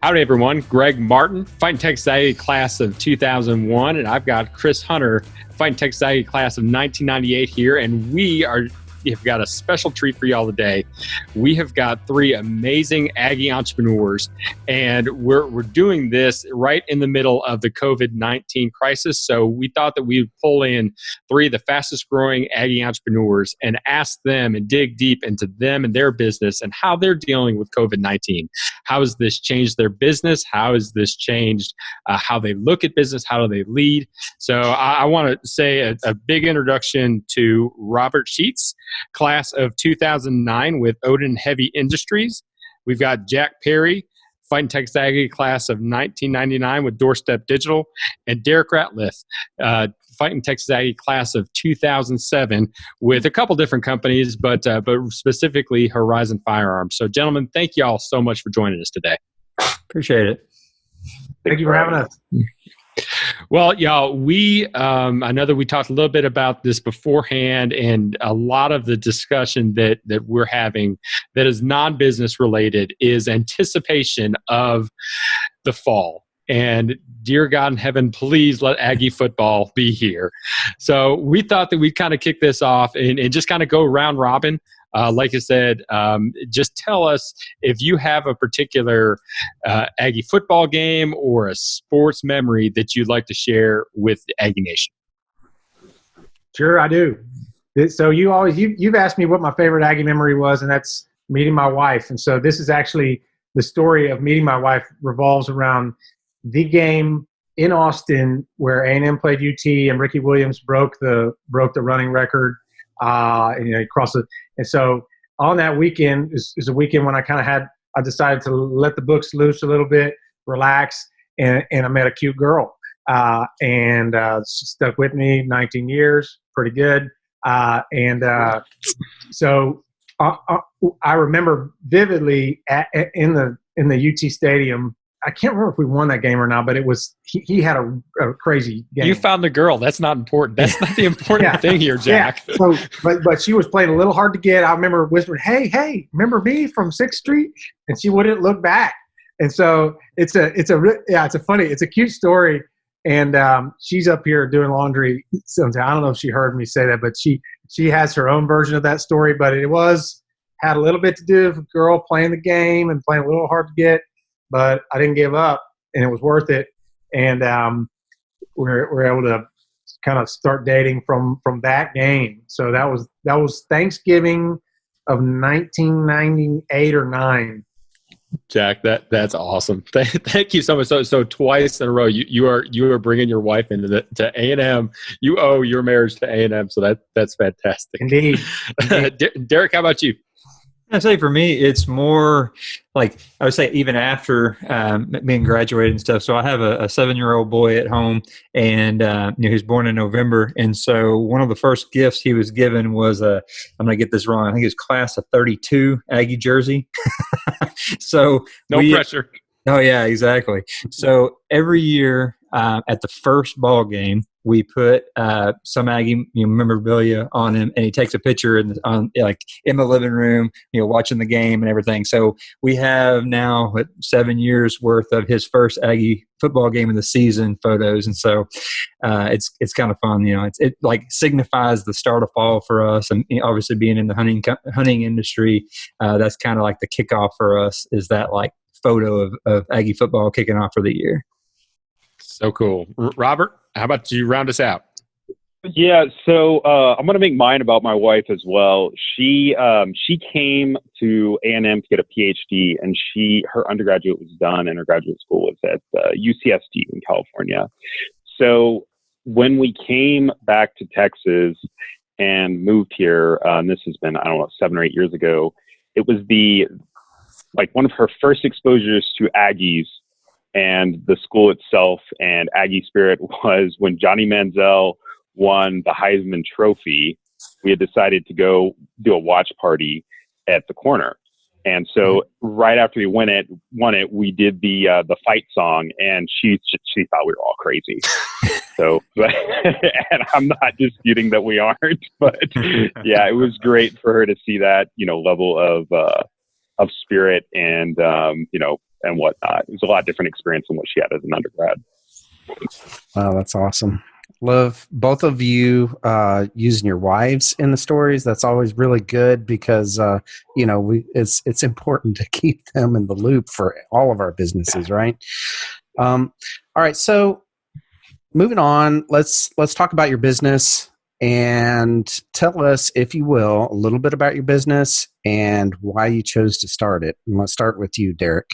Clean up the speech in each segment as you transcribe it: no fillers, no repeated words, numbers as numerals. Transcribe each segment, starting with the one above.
Howdy, everyone. Greg Martin, Fighting Texas Aggie class of 2001, and I've got Chris Hunter, Fighting Texas Aggie class of 1998 here, and we've got a special treat for y'all today. We have got three amazing Aggie entrepreneurs, and we're doing this right in the middle of the COVID-19 crisis. So we thought that we'd pull in three of the fastest growing Aggie entrepreneurs and ask them and dig deep into them and their business and how they're dealing with COVID-19. How has this changed their business? How has this changed how they look at business? How do they lead? So I want to say a big introduction to Robert Sheets, class of 2009 with Odin Heavy Industries. We've got Jack Perry, Fighting Texas Aggie class of 1999 with Doorstep Digital, and Derrick Ratliff, Fighting Texas Aggie class of 2007 with a couple different companies, but specifically Horizon Firearms. So, gentlemen, thank you all so much for joining us today. Appreciate it. Thank you for having us. Well, y'all, I know that we talked a little bit about this beforehand, and a lot of the discussion that we're having that is non-business related is anticipation of the fall. And dear God in heaven, please let Aggie football be here. So we thought that we'd kind of kick this off and just kind of go round robin. Like I said, just tell us if you have a particular Aggie football game or a sports memory that you'd like to share with the Aggie Nation. Sure, I do. So you've asked me what my favorite Aggie memory was, and that's meeting my wife. And so this is actually the story of meeting my wife revolves around the game in Austin where A&M played UT and Ricky Williams broke the running record. Across it. And so on that weekend is a weekend when I decided to let the books loose a little bit, relax, and I met a cute girl. And she stuck with me 19 years, pretty good. So I remember vividly in the UT stadium. I can't remember if we won that game or not, but it was he had a crazy game. You found the girl. That's not important. That's not the important thing here, Jack. Yeah. So, but she was playing a little hard to get. I remember whispering, "Hey, remember me from 6th Street?" And she wouldn't look back. And so it's a cute story. And she's up here doing laundry. Sometime. I don't know if she heard me say that, but she has her own version of that story. But it had a little bit to do with a girl playing the game and playing a little hard to get. But I didn't give up, and it was worth it. And we're able to kind of start dating from that game. So that was Thanksgiving of 1998 or 9. Jack, that's awesome. Thank you so much. So twice in a row, you are bringing your wife into to A&M. You owe your marriage to A&M, so that's fantastic. Indeed. Derrick, how about you? I'd say for me, it's more like I would say even after being graduated and stuff. So I have a 7-year-old boy at home, and he was born in November. And so one of the first gifts he was given was I'm going to get this wrong. I think it was class of 32 Aggie jersey. So no pressure. Oh yeah, exactly. So every year at the first ball game, we put some Aggie memorabilia on him, and he takes a picture in the living room, watching the game and everything. So we have now 7 years worth of his first Aggie football game of the season photos, and so it's kind of fun. It like signifies the start of fall for us, and obviously being in the hunting industry, that's kind of like the kickoff for us. Is that like photo of Aggie football kicking off for the year? So cool. Robert, how about you round us out? Yeah, so I'm going to make mine about my wife as well. She came to A&M to get a PhD, and her undergraduate was done, and her graduate school was at UCSD in California. So when we came back to Texas and moved here, and this has been, 7 or 8 years ago, it was one of her first exposures to Aggies and the school itself and Aggie spirit was when Johnny Manziel won the Heisman Trophy. We had decided to go do a watch party at the corner. And so right after we won it, we did the fight song, and she thought we were all crazy. So, and I'm not disputing that we aren't, but yeah, it was great for her to see that, level of of spirit and, and whatnot. It was a lot different experience than what she had as an undergrad. Wow, that's awesome. Love both of you using your wives in the stories. That's always really good because it's important to keep them in the loop for all of our businesses, right? All right, so moving on, let's talk about your business and tell us, if you will, a little bit about your business and why you chose to start it. And let's start with you, Derrick.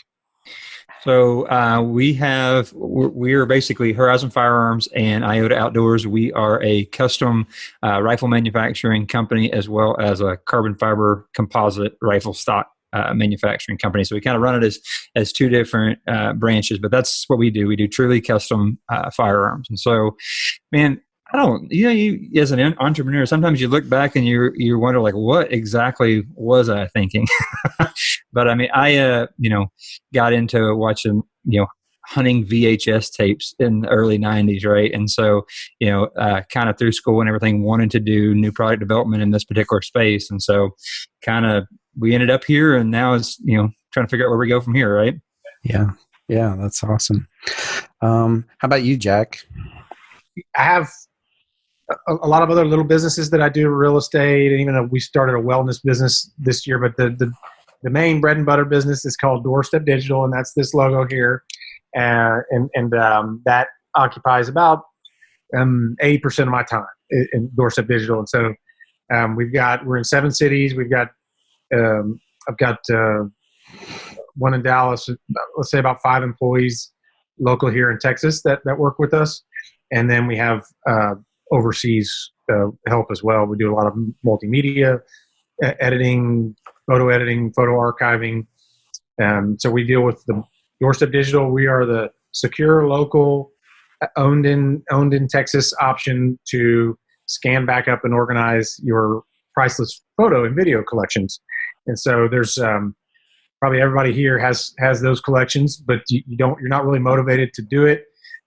So we are basically Horizon Firearms and Iota Outdoors. We are a custom rifle manufacturing company as well as a carbon fiber composite rifle stock manufacturing company. So we kind of run it as two different branches, but that's what we do. We do truly custom firearms. And so, man, you as an entrepreneur, sometimes you look back and you wonder, like, what exactly was I thinking? But I mean, I got into watching, hunting VHS tapes in the early 90s, right? And so, kind of through school and everything, wanted to do new product development in this particular space. And so kind of we ended up here, and now it's, trying to figure out where we go from here, right? Yeah, that's awesome. How about you, Jack? I have a lot of other little businesses that I do, real estate, and even we started a wellness business this year. But the main bread and butter business is called Doorstep Digital, and that's this logo here, and that occupies about 80% of my time in Doorstep Digital. And so we're in 7 cities. We've got I've got one in Dallas. Let's say about 5 employees local here in Texas that work with us, and then we have overseas help as well. We do a lot of multimedia editing, photo archiving. So we deal with the Doorstep Digital. We are the secure, local, owned in Texas option to scan, back up, and organize your priceless photo and video collections. And so there's probably everybody here has those collections, but you're not really motivated to do it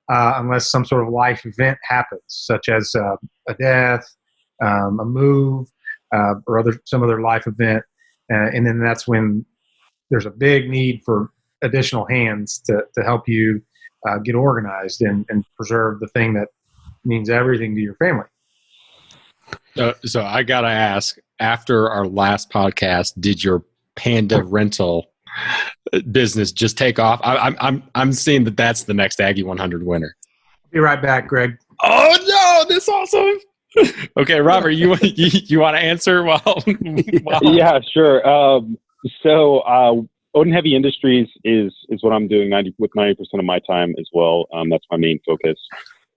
unless some sort of life event happens, such as a death, a move, or some other life event. And then that's when there's a big need for additional hands to help you get organized and preserve the thing that means everything to your family. So I gotta ask, after our last podcast, did your Panda rental business just take off? I'm seeing that that's the next Aggie 100 winner. Be right back, Greg. Oh no, that's awesome. Okay, Robert, you want to answer while Yeah, sure. So Odin Heavy Industries is what I'm doing 90% of my time as well. That's my main focus.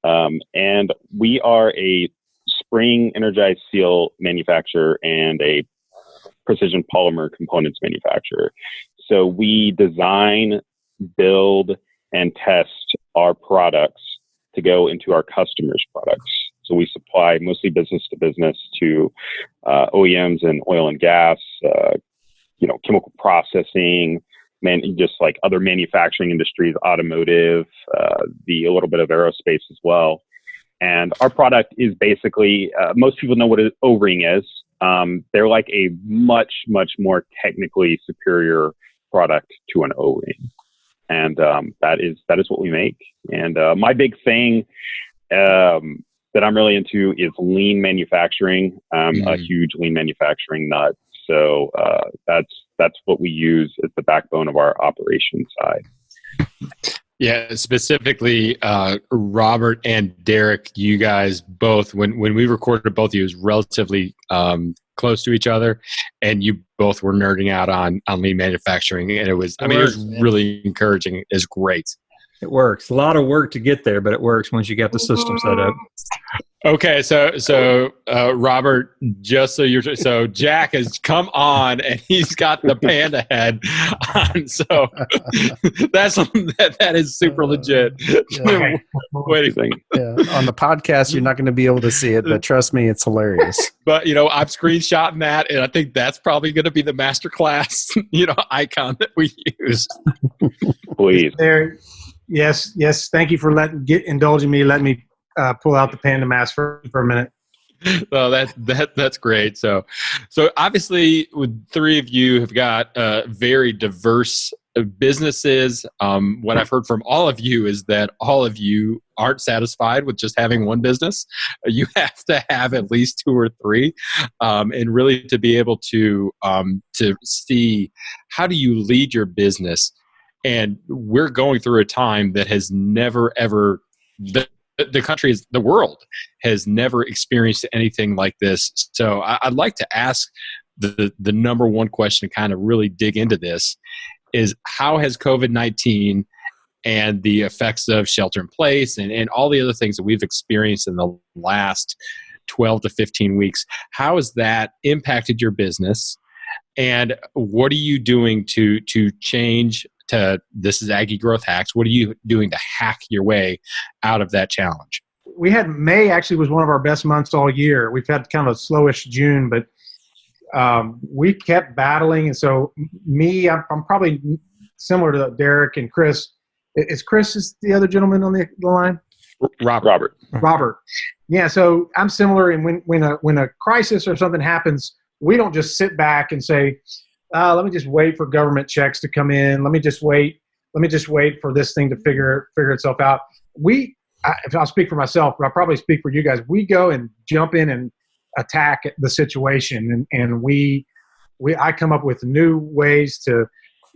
And we are a spring energized seal manufacturer and a precision polymer components manufacturer. So we design, build, and test our products to go into our customers' products. So we supply mostly business to business to OEMs in oil and gas, chemical processing, just like other manufacturing industries, automotive, a little bit of aerospace as well. And our product is basically, most people know what an O-ring is. They're like a much, much more technically superior product to an O-ring. And that is what we make. And my big thing that I'm really into is lean manufacturing. I'm a huge lean manufacturing nut. So that's what we use as the backbone of our operations side. Yeah, specifically, Robert and Derrick, you guys both, when we recorded both of you, it was relatively close to each other, and you both were nerding out on lean manufacturing, and it was really encouraging. It's great. It works. A lot of work to get there, but it works once you get the system set up. Okay, so Robert, so Jack has come on and he's got the Panda head on. So that is super legit. Yeah. What do you think? Yeah. On the podcast, you're not going to be able to see it, but trust me, it's hilarious. But I'm screenshotting that, and I think that's probably going to be the MasterClass, icon that we use. Please. There. Yes. Thank you for indulging me. Let me pull out the Panda mask for a minute. Well, that's great. So obviously, with three of you have got very diverse businesses. What I've heard from all of you is that all of you aren't satisfied with just having one business. You have to have at least two or three, and really to be able to see how do you lead your business. And we're going through a time that has never ever the country, the world has never experienced anything like this. So I'd like to ask the number one question to kind of really dig into this is, how has COVID-19 and the effects of shelter in place and all the other things that we've experienced in the last 12 to 15 weeks, how has that impacted your business? And what are you doing to change to, this is Aggie Growth Hacks, what are you doing to hack your way out of that challenge? We had May actually was one of our best months all year. We've had kind of a slowish June, but we kept battling. And so I'm probably similar to Derrick and Chris. Is the other gentleman on the line? Robert. Yeah. So I'm similar. And when a crisis or something happens, we don't just sit back and say, let me just wait for government checks to come in. Let me just wait for this thing to figure itself out. If I'll speak for myself, but I'll probably speak for you guys. We go and jump in and attack the situation. And I come up with new ways to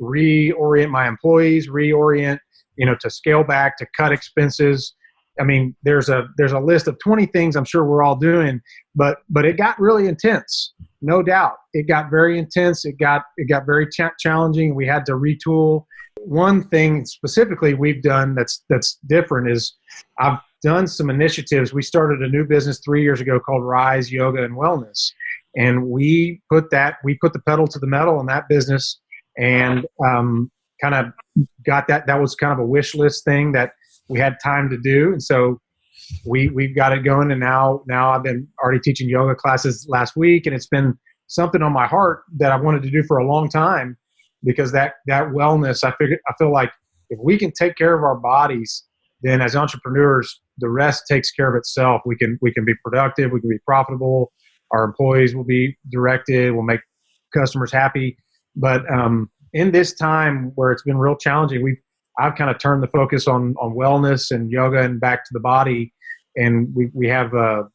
reorient my employees, to scale back, to cut expenses. I mean, there's a list of 20 things I'm sure we're all doing, but it got really intense, no doubt. It got very intense. It got very challenging. We had to retool. One thing specifically we've done that's different is I've done some initiatives. We started a new business 3 years ago called Rise Yoga and Wellness, and we put the pedal to the metal in that business, and kind of got that. That was kind of a wish list thing that we had time to do. And so we've got it going. And now I've been already teaching yoga classes last week, and it's been something on my heart that I've wanted to do for a long time, because that wellness, I feel like if we can take care of our bodies, then as entrepreneurs, the rest takes care of itself. We can be productive. We can be profitable. Our employees will be directed. We'll make customers happy. But in this time where it's been real challenging, I've kind of turned the focus on wellness and yoga and back to the body. And we have an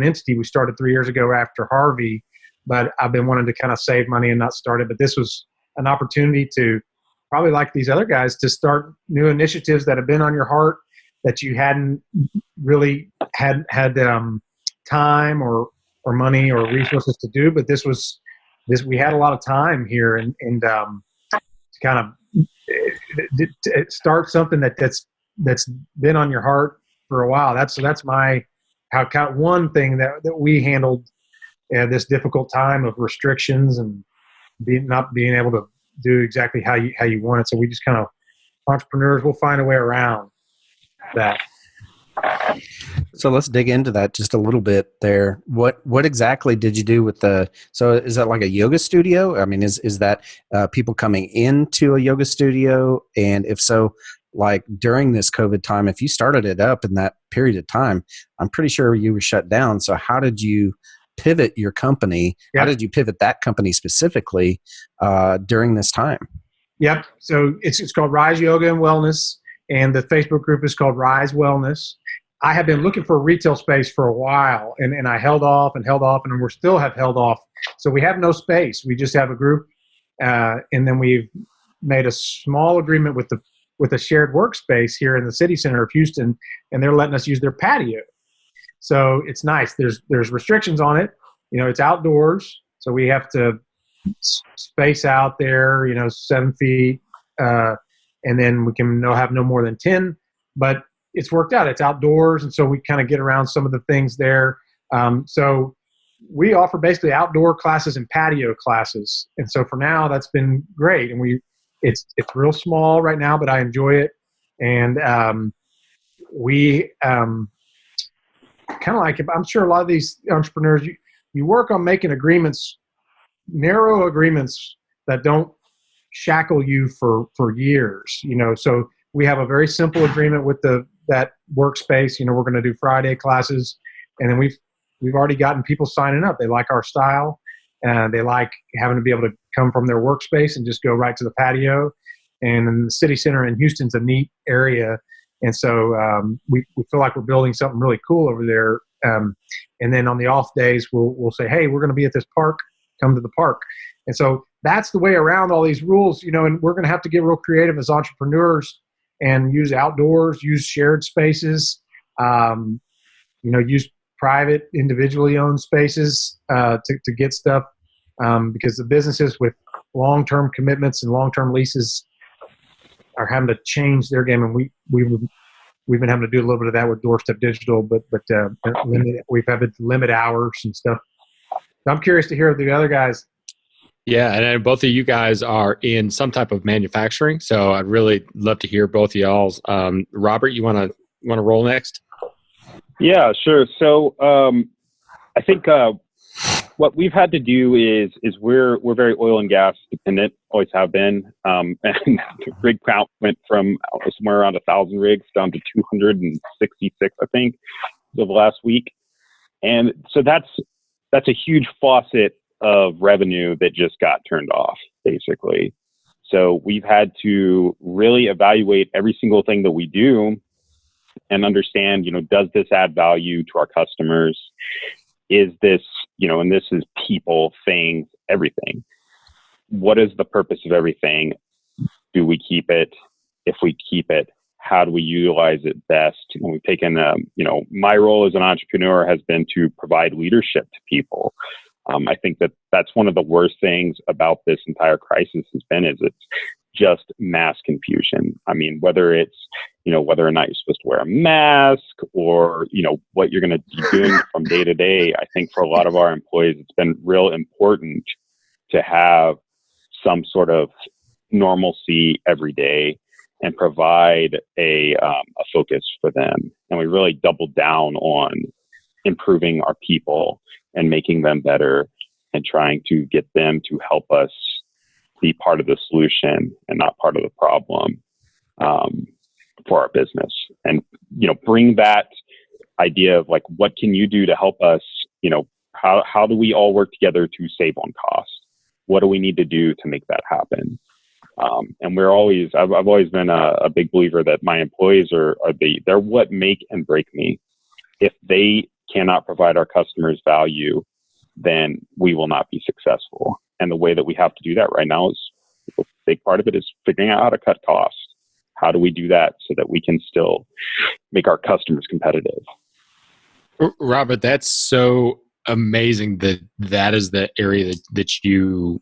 entity we started 3 years ago after Harvey, but I've been wanting to kind of save money and not start it. But this was an opportunity to, probably like these other guys, to start new initiatives that have been on your heart that you hadn't really had time or money or resources to do. But we had a lot of time here, and to kind of start something that's been on your heart for a while. That's one thing that we handled this difficult time of restrictions and not being able to do exactly how you want it. So we just kind of, entrepreneurs will find a way around that. So let's dig into that just a little bit there. What exactly did you do with so is that like a yoga studio? I mean, is that people coming into a yoga studio? And if so, like during this COVID time, if you started it up in that period of time, I'm pretty sure you were shut down. So how did you pivot your company? Yep. How did you pivot that company specifically during this time? Yep. So it's called Rise Yoga and Wellness, and the Facebook group is called Rise Wellness. I have been looking for a retail space for a while, and I held off, and we still have held off. So we have no space. We just have a group, and then we've made a small agreement with a shared workspace here in the city center of Houston, and they're letting us use their patio. So it's nice. There's restrictions on it. It's outdoors, so we have to space out there, 7 feet, and then we can have no more than 10. But it's worked out. It's outdoors, and so we kind of get around some of the things there. So we offer basically outdoor classes and patio classes, and so for now that's been great. And it's real small right now, but I enjoy it. And we kind of like, I'm sure a lot of these entrepreneurs, you work on making agreements, narrow agreements that don't shackle you for years. So we have a very simple agreement with that workspace. We're going to do Friday classes, and then we've already gotten people signing up. They like our style, and they like having to be able to come from their workspace and just go right to the patio. And the city center in Houston's a neat area, and so we feel like we're building something really cool over there. And then on the off days, we'll say, hey, we're going to be at this park. Come to the park. And so that's the way around all these rules, and we're going to have to get real creative as entrepreneurs and use outdoors, use shared spaces, use private, individually owned spaces to get stuff, because the businesses with long-term commitments and long-term leases are having to change their game. And we've been having to do a little bit of that with Doorstep Digital, but we've had to limit hours and stuff. I'm curious to hear the other guys. Yeah, and both of you guys are in some type of manufacturing, so I'd really love to hear both of y'all's. Robert, you want to roll next? Yeah, sure. So I think what we've had to do is we're very oil and gas dependent, always have been, and the rig count went from somewhere around 1,000 rigs down to 266, I think, over the last week, and so that's a huge faucet of revenue that just got turned off, basically. So we've had to really evaluate every single thing that we do and understand, does this add value to our customers? Is this, and this is people, things, everything. What is the purpose of everything? Do we keep it? If we keep it, how do we utilize it best? And we've taken, my role as an entrepreneur has been to provide leadership to people. I think that's one of the worst things about this entire crisis is it's just mass confusion. I mean, whether it's, whether or not you're supposed to wear a mask or, what you're going to be doing from day to day, I think for a lot of our employees, it's been real important to have some sort of normalcy every day and provide a focus for them. And we really doubled down on improving our people and making them better and trying to get them to help us be part of the solution and not part of the problem for our business. And, bring that idea of like, what can you do to help us? How do we all work together to save on cost? What do we need to do to make that happen? And I've always been a big believer that my employees they're what make and break me. If they cannot provide our customers value, then we will not be successful. And the way that we have to do that right now is a big part of it is figuring out how to cut costs. How do we do that so that we can still make our customers competitive? Robert, that's so amazing that is the area that you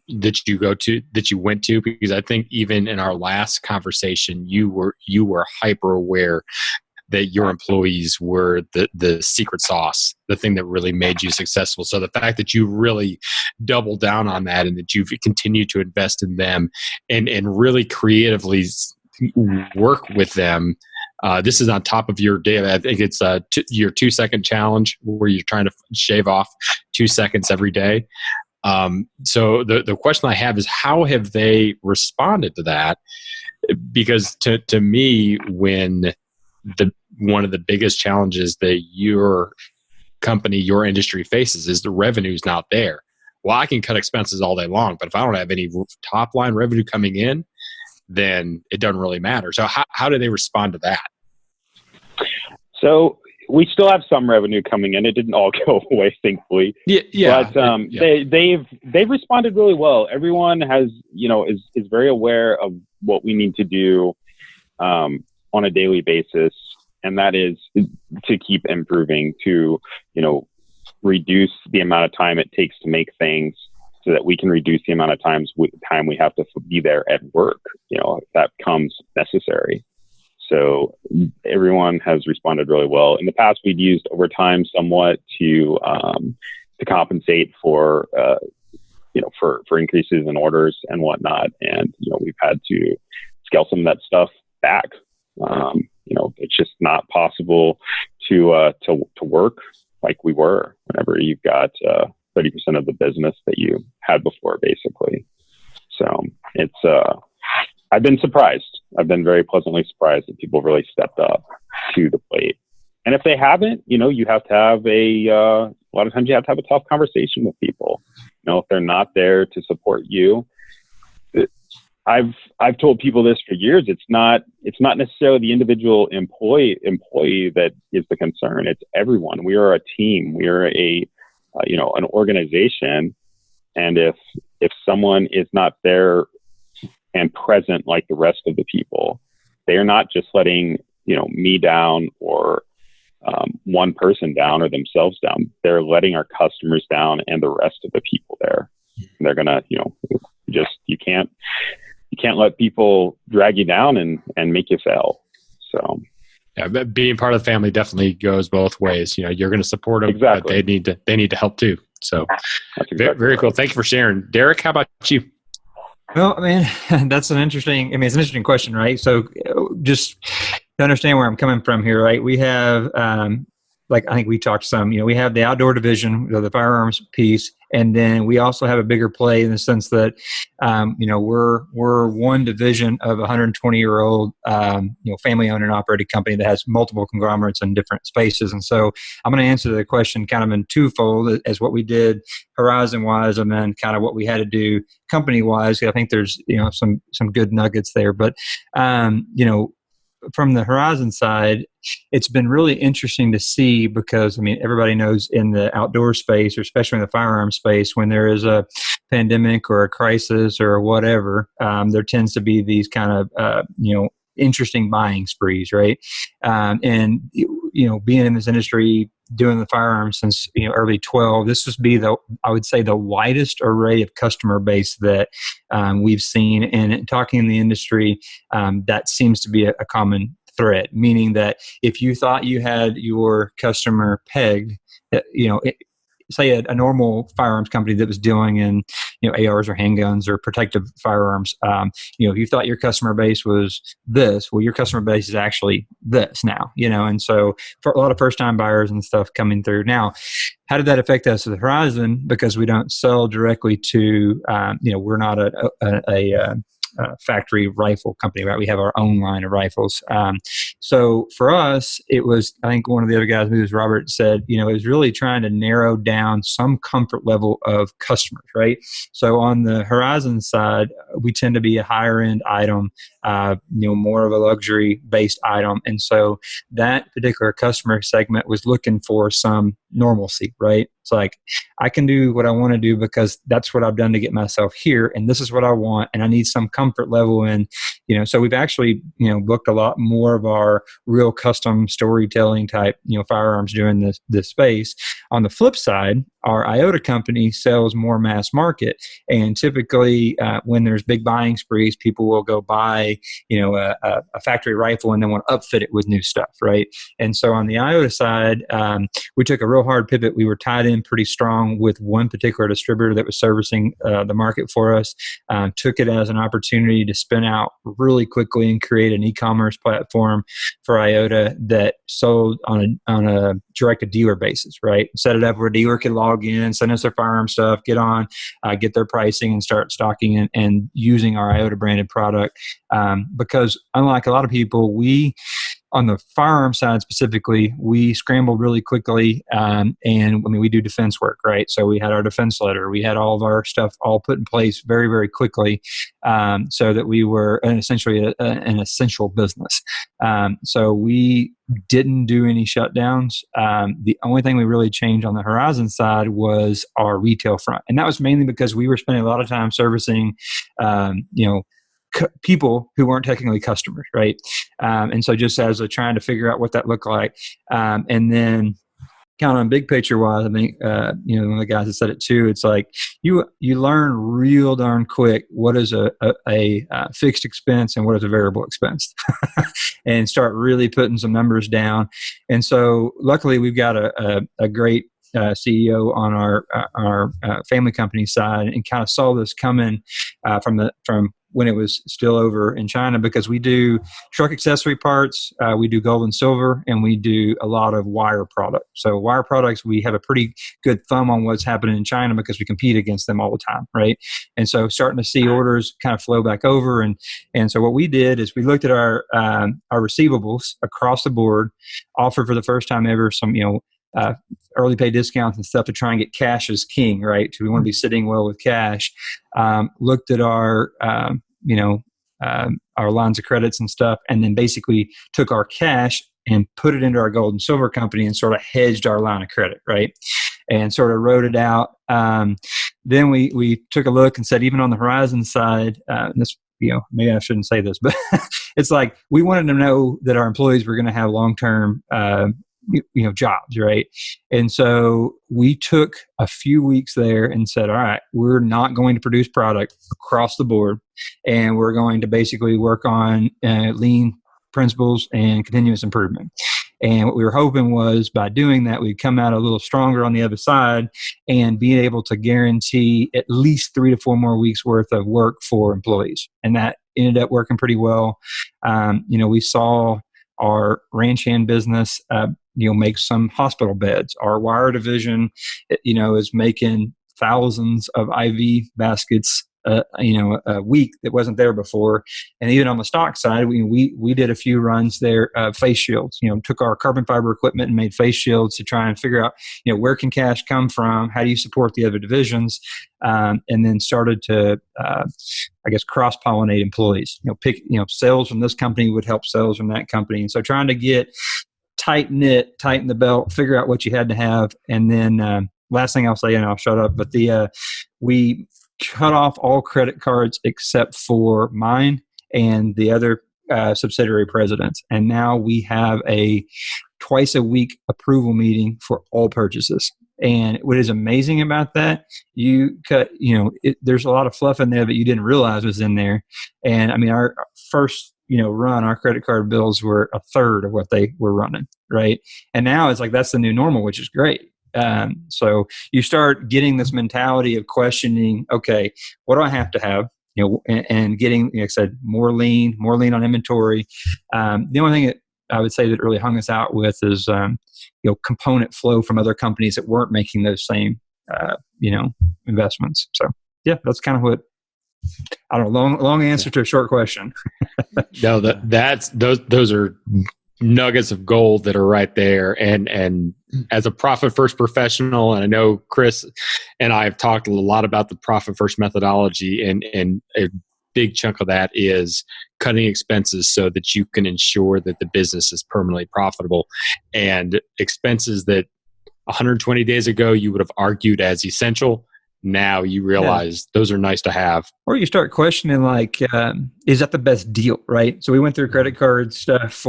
went to, because I think even in our last conversation, you were hyper aware that your employees were the secret sauce, the thing that really made you successful. So the fact that you really doubled down on that and that you've continued to invest in them and really creatively work with them. This is on top of your day. I think it's your 2-second challenge where you're trying to shave off 2 seconds every day. So the question I have is, how have they responded to that? Because to me, when one of the biggest challenges that your company, your industry faces is the revenue's not there. Well, I can cut expenses all day long, but if I don't have any top line revenue coming in, then it doesn't really matter. So how do they respond to that? So we still have some revenue coming in. It didn't all go away, thankfully. Yeah. But they've responded really well. Everyone has, is very aware of what we need to do on a daily basis, and that is to keep improving, to reduce the amount of time it takes to make things, so that we can reduce the amount of time we have to be there at work. If that becomes necessary. So everyone has responded really well. In the past, we'd used overtime somewhat to compensate for increases in orders and whatnot, and we've had to scale some of that stuff back. It's just not possible to work like we were whenever you've got 30% of the business that you had before, basically. So it's I've been surprised. I've been very pleasantly surprised that people really stepped up to the plate. And if they haven't, you have to have A lot of times you have to have a tough conversation with people. If they're not there to support you, I've told people this for years. It's not necessarily the individual employee that is the concern. It's everyone. We are a team. We are an organization. And if someone is not there and present like the rest of the people, they are not just letting me down or one person down or themselves down. They're letting our customers down and the rest of the people there. And they're gonna, you can't let people drag you down and make you fail. So. Yeah, but being part of the family definitely goes both ways. You're going to support them, exactly. But they need to help too. So exactly very cool. Thank you for sharing. Derrick, how about you? Well, that's it's an interesting question, right? So just to understand where I'm coming from here, right? We have, like I think we talked some, we have the outdoor division, the firearms piece, and then we also have a bigger play in the sense that, we're one division of a 120-year-old, family-owned and operated company that has multiple conglomerates in different spaces. And so I'm going to answer the question kind of in twofold, as what we did horizon-wise, and then kind of what we had to do company-wise. I think there's some good nuggets there, but from the horizon side, it's been really interesting to see because, everybody knows in the outdoor space, or especially in the firearm space, when there is a pandemic or a crisis or whatever, there tends to be these kind of, interesting buying sprees, right? And being in this industry, doing the firearms since early 12, this would be I would say the widest array of customer base that we've seen. And talking in the industry, that seems to be a common thread, meaning that if you thought you had your customer pegged, say a normal firearms company that was dealing in ARs or handguns or protective firearms, you thought your customer base was this. Well, your customer base is actually this now, and so for a lot of first-time buyers and stuff coming through now, how did that affect us at the horizon? Because we don't sell directly to, we're not a factory rifle company, right? We have our own line of rifles. So for us, it was, I think one of the other guys, who was Robert, said, it was really trying to narrow down some comfort level of customers, right? So on the horizon side, we tend to be a higher end item, more of a luxury based item. And so that particular customer segment was looking for some normalcy, right? It's like, I can do what I want to do because that's what I've done to get myself here. And this is what I want. And I need some comfort level in, so we've actually, booked a lot more of our real custom storytelling type, firearms during this space. On the flip side, our IOTA company sells more mass market. And typically when there's big buying sprees, people will go buy, a factory rifle and then want to upfit it with new stuff, right? And so on the IOTA side, we took a real hard pivot. We were tied in pretty strong with one particular distributor that was servicing the market for us, took it as an opportunity to spin out really quickly and create an e-commerce platform for IOTA that sold on a direct-to-dealer basis, right? Set it up where a dealer could log in, send us their firearm stuff, get on, get their pricing, and start stocking and using our IOTA branded product. Because unlike a lot of people, on the firearm side specifically, we scrambled really quickly. And we do defense work, right? So we had our defense letter. We had all of our stuff all put in place very, very quickly, so that we were essentially an essential business. So we didn't do any shutdowns. The only thing we really changed on the horizon side was our retail front. And that was mainly because we were spending a lot of time servicing, people who weren't technically customers, right? And so just as trying to figure out what that looked like. And then kind of big picture wise, I think, one of the guys that said it too, it's like you learn real darn quick what is a fixed expense and what is a variable expense and start really putting some numbers down. And so luckily we've got a great CEO on our family company side and kind of saw this coming from when it was still over in China, because we do truck accessory parts, we do gold and silver, and we do a lot of wire products. So wire products, we have a pretty good thumb on what's happening in China because we compete against them all the time, right? And so starting to see orders kind of flow back over. And so what we did is we looked at our receivables across the board, offered for the first time ever some, early pay discounts and stuff to try and get cash as king, right? So we want to be sitting well with cash. Looked at our lines of credits and stuff, and then basically took our cash and put it into our gold and silver company and sort of hedged our line of credit, right? And sort of wrote it out. Then we took a look and said, even on the Horizon side, this, maybe I shouldn't say this, but it's like we wanted to know that our employees were going to have long-term, jobs, right? And so we took a few weeks there and said, all right, we're not going to produce product across the board, and we're going to basically work on lean principles and continuous improvement. And what we were hoping was by doing that, we'd come out a little stronger on the other side and be able to guarantee at least 3 to 4 more weeks worth of work for employees. And that ended up working pretty well. We saw our ranch hand business, make some hospital beds. Our wire division, is making thousands of IV baskets a week that wasn't there before. And even on the stock side, we did a few runs there, face shields, took our carbon fiber equipment and made face shields to try and figure out, where can cash come from? How do you support the other divisions? And then started to, cross-pollinate employees, sales from this company would help sales from that company. And so trying to get tighten the belt, figure out what you had to have. And then last thing I'll say, and I'll shut up, but we cut off all credit cards except for mine and the other subsidiary presidents. And now we have a twice a week approval meeting for all purchases. And what is amazing about that, you cut, there's a lot of fluff in there that you didn't realize was in there. And I mean, our first, run, our credit card bills were a third of what they were running. Right. And now it's like, that's the new normal, which is great. So you start getting this mentality of questioning, okay, what do I have to have? And getting, like I said, more lean on inventory. The only thing that I would say that really hung us out with is, component flow from other companies that weren't making those same, investments. So yeah, that's kind of what, I don't know, long answer to a short question. No, those are nuggets of gold that are right there. And as a profit first professional, and I know Chris and I have talked a lot about the profit first methodology, and a big chunk of that is cutting expenses so that you can ensure that the business is permanently profitable, and expenses that 120 days ago you would have argued as essential. Now you realize those are nice to have. Or you start questioning, like, is that the best deal, right? So we went through credit card stuff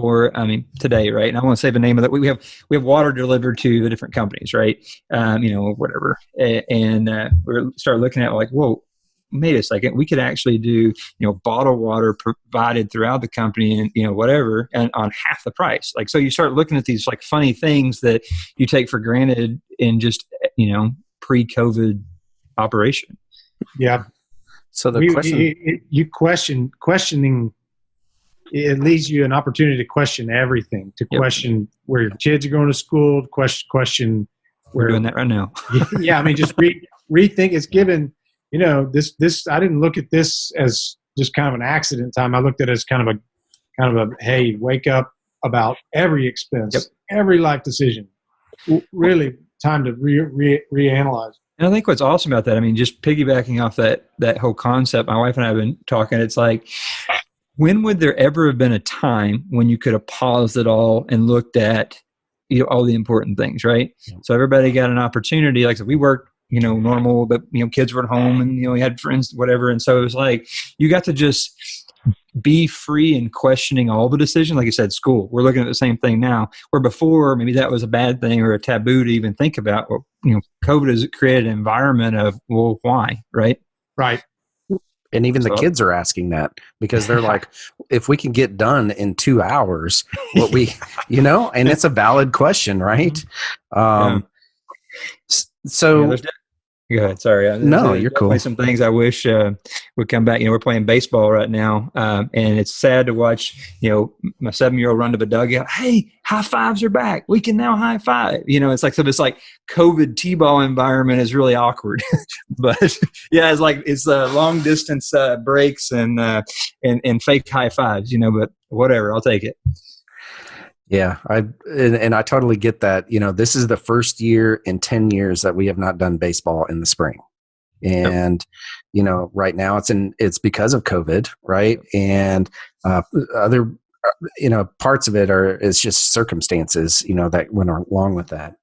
today, right? And I want to say the name of that. We have water delivered to the different companies, right? Whatever. And we started looking at like, whoa, wait a second. We could actually do, bottled water provided throughout the company and, whatever, and on half the price. Like, so you start looking at these like funny things that you take for granted in just, pre-COVID operation. Yeah. So the questioning, it leaves you an opportunity to question everything, to question where your kids are going to school, question we're doing that right now. Yeah. I mean, just rethink. It's given, this, I didn't look at this as just kind of an accident time. I looked at it as kind of a, hey, wake up about every expense, every life decision. Really time to reanalyze. And I think what's awesome about that, I mean, just piggybacking off that whole concept, my wife and I have been talking, it's like, when would there ever have been a time when you could have paused it all and looked at, all the important things, right? Yeah. So everybody got an opportunity. Like I said, we worked, normal, but, kids were at home and, we had friends, whatever. And so it was like, you got to just be free in questioning all the decisions. Like you said, school, we're looking at the same thing now, where before maybe that was a bad thing or a taboo to even think about. Well, COVID has created an environment of, well, why? Right. Right. And even the kids are asking that because they're like, if we can get done in 2 hours, what we, and it's a valid question, right? So go ahead. Sorry. No, you're cool. Some things I wish would come back. We're playing baseball right now, and it's sad to watch. My 7-year-old run to the dugout. Hey, high fives are back. We can now high five. It's like, so this like COVID T-ball environment is really awkward. But yeah, it's long distance breaks and fake high fives. But whatever, I'll take it. Yeah, and I totally get that. This is the first year in 10 years that we have not done baseball in the spring. And, right now it's because of COVID, right? And other, parts of it's just circumstances, that went along with that.